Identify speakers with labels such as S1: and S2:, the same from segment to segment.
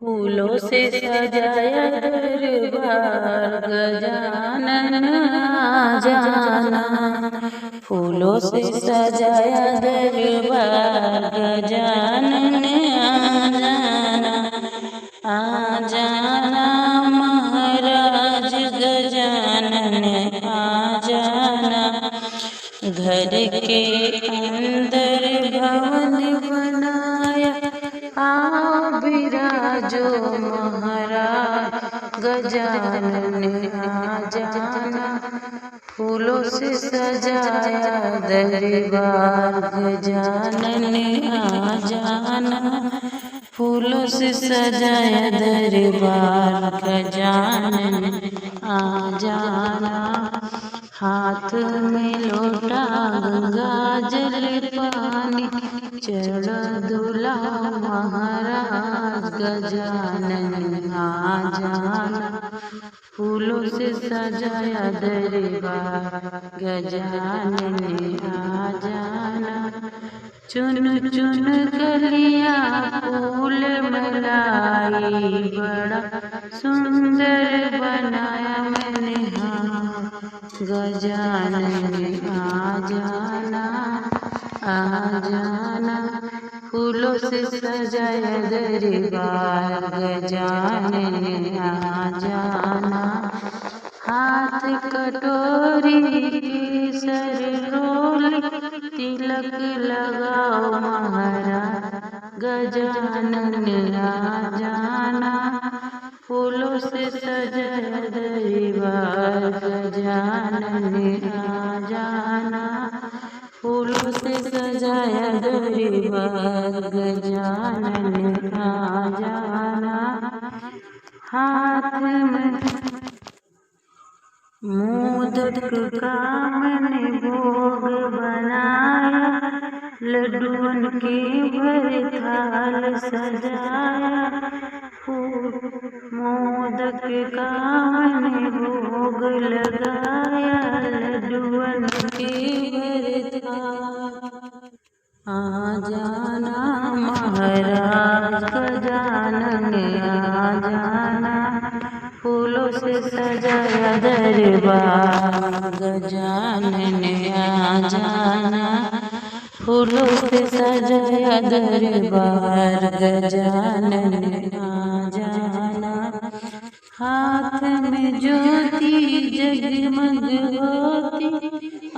S1: फूलों से सजाया दरबार गजानन आ जाना। फूलों से सजाया दरबार गजानन आ जाना महाराज गजानन आ जाना। घर के अंदर भवन बनाया आओ विराजो महाराज गजानन आ जाना। फूलों से सजाया दरबार गजानन आ जाना। फूलों से सजाया दरबार गजानन आ जाना। हाथ में लोटा गंगा जल पानी चढ़ा दूल्हा महाराज गजानन आ जाना। फूलों से सजाया दरबार गजानन आ जाना। चुन चुन कलिया फूल मलाई बड़ा सुंदर बनाया मैंने हाँ गजानन आ जाना आ जाना। फूलों से सजाया दरबार गजानन आ जाना। हाथ कटोरी केसर रोल तिलक लगाओ महाराज गजानन आ जाना। फूलों से सजाया दरबार गजानन आ जाना। फूलों से सजाया दरबार गजानन आ जाना। हाथ में मोदक का मैंने भोग बनाया लड्डुअन की भर थाल सजाया। मोदक का मैंने भोग लगाया लड्डुअन की भर थाल। आ जाना महाराज गजानन आ जाना। फूलों से सजाया दरबार गजानन आ जाना। फूलों से सजाया दरबार गजानन आ जाना। हाथ में ज्योति जगमग होती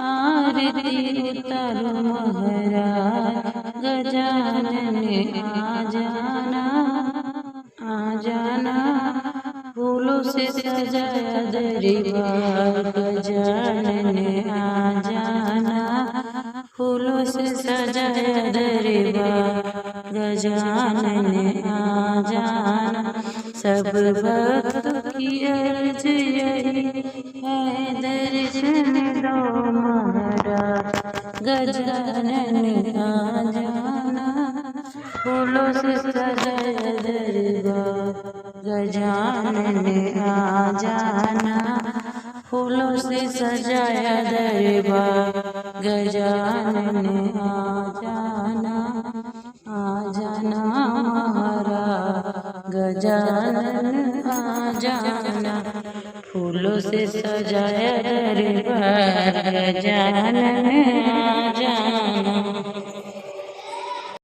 S1: आरती उतारो महाराज गजानन आ जाना आ जाना। फूलों से सजाया दरबार गजानन आ जाना। फूलों से सजाया दरबार गजानन आ जाना। सब भक्त की अर्ज यही है दर्शन दो महाराज गजानन आ जाना। फूलों से सजाया दरबार गजानन आ जाना। फूलों से सजाया दरबार गजानन आ जाना महाराज गजानन आ जाना। फूलों से सजाया दरबार गजानन आ जाना।